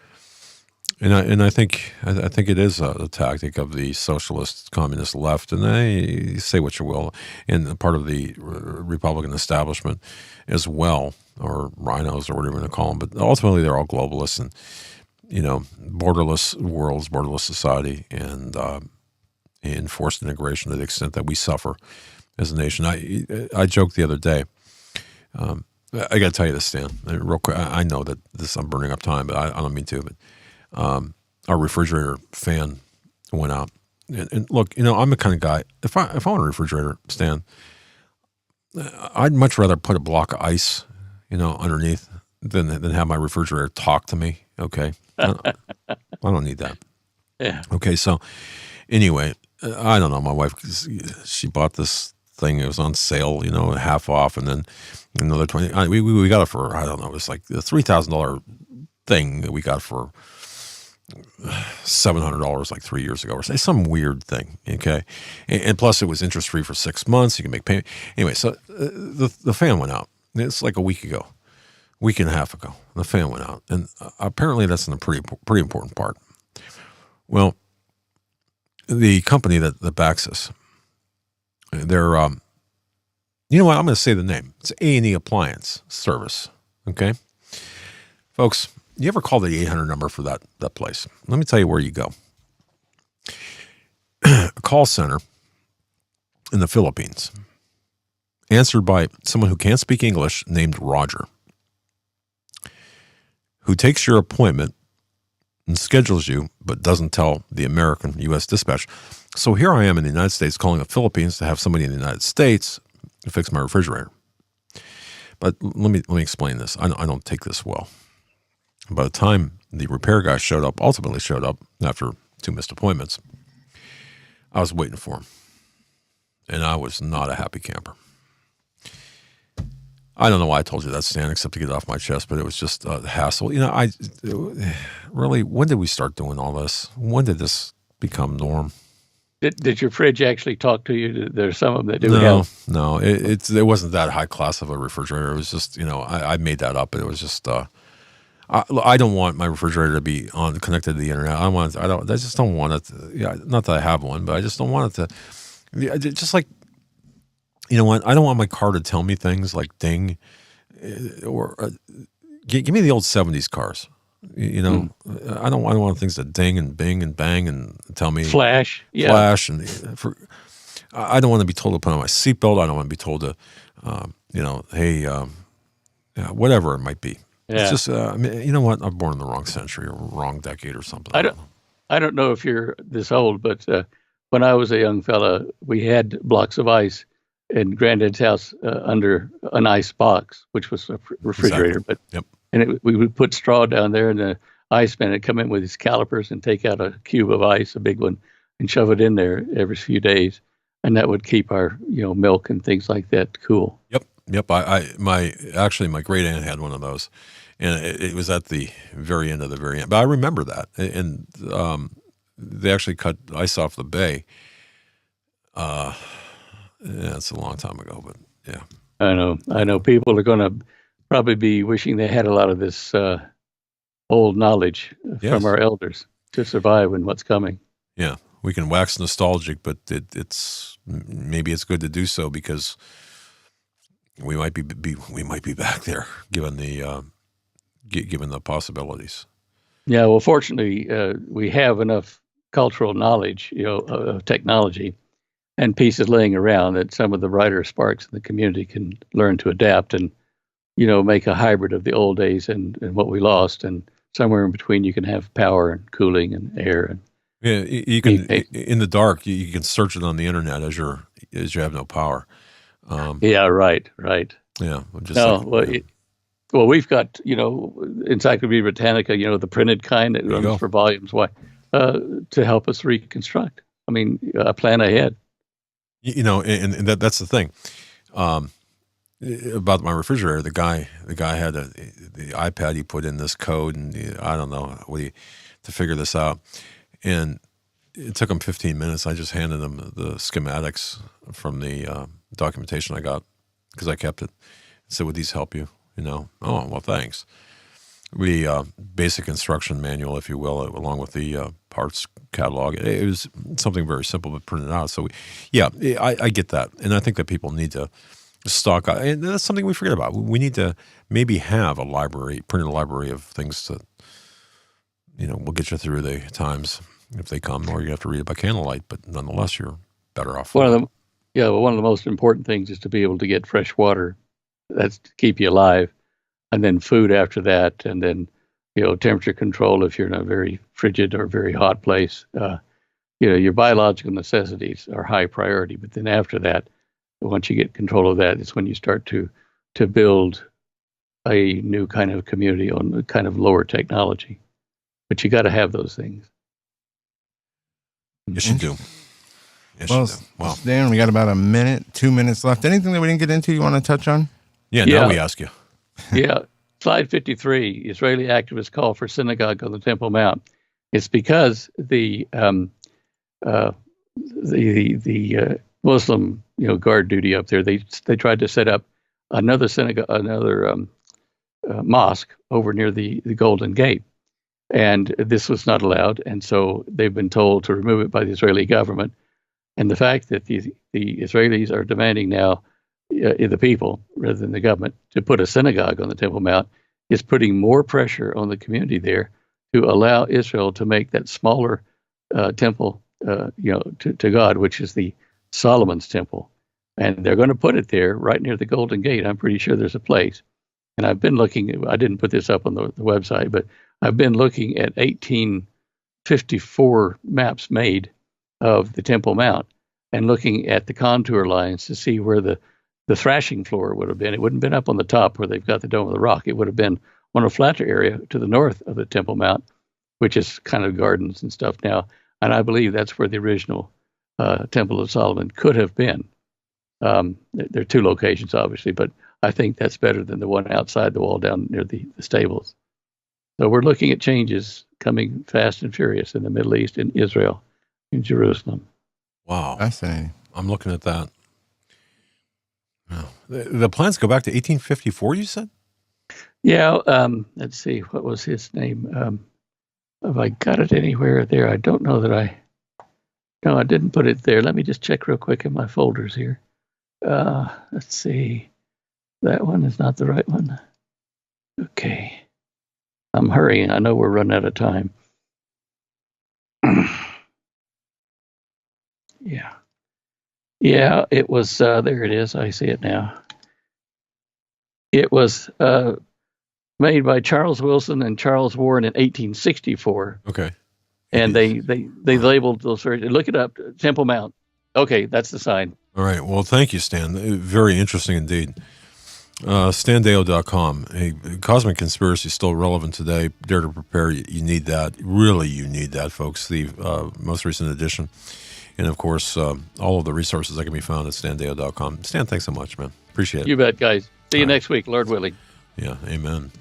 and I think it is a tactic of the socialist communist left, and they say what you will, and part of the Republican establishment as well, or rhinos or whatever you want to call them. But ultimately, they're all globalists and borderless worlds, borderless society, and enforced integration to the extent that we suffer as a nation. I joked the other day. I got to tell you this, Stan, real quick. I know that I'm burning up time, but I don't mean to. But our refrigerator fan went out, and look, I'm the kind of guy. If I want a refrigerator, Stan, I'd much rather put a block of ice, underneath than have my refrigerator talk to me. Okay, I don't need that. Yeah. Okay, so anyway, I don't know. My wife, she bought this thing. It was on sale, half off, and then another 20. We got it for, I don't know, it was like the $3,000 thing that we got for $700 like 3 years ago or some weird thing. Okay. And plus it was interest free for 6 months. You can make payment. Anyway, so the fan went out. It's like a week and a half ago. The fan went out. And apparently that's a pretty important part. Well, the company that backs us, they're, you know what? I'm going to say the name. It's A&E Appliance Service. Okay. Folks, you ever call the 800 number for that place? Let me tell you where you go. A call center in the Philippines, answered by someone who can't speak English named Roger, who takes your appointment and schedules you, but doesn't tell the American U.S. dispatch. So here I am in the United States calling the Philippines to have somebody in the United States to fix my refrigerator. But let me explain this. I don't take this well. By the time the repair guy ultimately showed up after 2 missed appointments, I was waiting for him. And I was not a happy camper. I don't know why I told you that, Stan, except to get it off my chest, but it was just a hassle. You know, really, when did we start doing all this? When did this become norm? Did your fridge actually talk to you? There's some of them that do. No, it wasn't that high class of a refrigerator. It was just, you know, I made that up, and it was just, I don't want my refrigerator to be connected to the internet. I just don't want it to, yeah, not that I have one, but I just don't want it to, just like, you know what? I don't want my car to tell me things like ding, or give me the old 70s cars. You know, I don't want things that ding and bing and bang and tell me flash, and I don't want to be told to put on my seatbelt. I don't want to be told to, you know, hey, whatever it might be. Yeah. It's just, I mean, you know what? I'm born in the wrong century or wrong decade or something. I don't know if you're this old, but when I was a young fella, we had blocks of ice in Granddad's house under an ice box, which was a refrigerator, exactly. Yep. And we would put straw down there, and the iceman would come in with his calipers and take out a cube of ice, a big one, and shove it in there every few days, and that would keep our milk and things like that cool. Yep. My great aunt had one of those, and it was at the very end of the very end. But I remember that, and they actually cut ice off the bay. Yeah, it's a long time ago, but yeah. I know. People are going to probably be wishing they had a lot of this old knowledge from our elders to survive in what's coming. Yeah, we can wax nostalgic, but maybe it's good to do so because we might be back there given the possibilities. Yeah, well, fortunately, we have enough cultural knowledge, of technology and pieces laying around that some of the brighter sparks in the community can learn to adapt and make a hybrid of the old days and what we lost, and somewhere in between you can have power and cooling and air. And you can in the dark you can search it on the internet as you have no power. Yeah, right. Yeah, well, we've got Encyclopedia Britannica, the printed kind that runs for volumes. Why? To help us reconstruct. I mean, a plan ahead. And that's the thing. About my refrigerator, the guy had the iPad. He put in this code, and I don't know to figure this out. And it took him 15 minutes. I just handed him the schematics from the documentation I got because I kept it. I said, "Would these help you?" Oh, well, thanks. The basic instruction manual, if you will, along with the parts catalog. It was something very simple, but printed out. So, I get that, and I think that people need to stock, and that's something we forget about. We need to maybe have a printed library of things that, will get you through the times if they come, or you have to read it by candlelight, but nonetheless, you're better off. One of the most important things is to be able to get fresh water. That's to keep you alive, and then food after that, and then, temperature control if you're in a very frigid or very hot place. Your biological necessities are high priority, but then after that, once you get control of that, it's when you start to build a new kind of community on a kind of lower technology. But you got to have those things. Yes, you do. Yes, well, you do. Wow. Dan, we got about 2 minutes left. Anything that we didn't get into you want to touch on? Yeah, now we ask you. Yeah. Slide 53, Israeli activists call for synagogue on the Temple Mount. It's because the Muslim guard duty up there, they tried to set up another synagogue, another mosque over near the Golden Gate, and this was not allowed, and so they've been told to remove it by the Israeli government. And the fact that the Israelis are demanding now, the people rather than the government, to put a synagogue on the Temple Mount is putting more pressure on the community there to allow Israel to make that smaller temple, to God, which is the Solomon's temple. And they're going to put it there right near the Golden Gate. I'm pretty sure there's a place. And I've been looking, I didn't put this up on the website, but I've been looking at 1854 maps made of the Temple Mount and looking at the contour lines to see where the thrashing floor would have been. It wouldn't have been up on the top where they've got the Dome of the Rock. It would have been on a flatter area to the north of the Temple Mount, which is kind of gardens and stuff now. And I believe that's where the original Temple of Solomon could have been. There are two locations, obviously, but I think that's better than the one outside the wall down near the stables. So we're looking at changes coming fast and furious in the Middle East, in Israel, in Jerusalem. Wow. Fascinating. I'm looking at that. Wow. The plans go back to 1854, you said? Yeah. Let's see. What was his name? Have I got it anywhere there? I don't know that No, I didn't put it there. Let me just check real quick in my folders here. Let's see. That one is not the right one. Okay. I'm hurrying. I know we're running out of time. Yeah. Yeah, it was, there it is. I see it now. It was made by Charles Wilson and Charles Warren in 1864. Okay. And they labeled those. Look it up, Temple Mount. Okay, that's the sign. All right. Well, thank you, Stan. Very interesting indeed. StanDeyo.com. Hey, Cosmic Conspiracy is still relevant today. Dare to Prepare. You need that. Really, you need that, folks. The most recent edition. And, of course, all of the resources that can be found at StanDeyo.com. Stan, thanks so much, man. Appreciate it. You bet, guys. See you next week, Lord willing. Yeah, amen.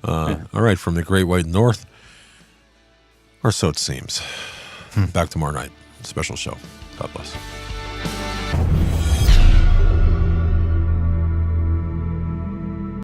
All right, from the Great White North, or so it seems. Back tomorrow night. Special show. God bless.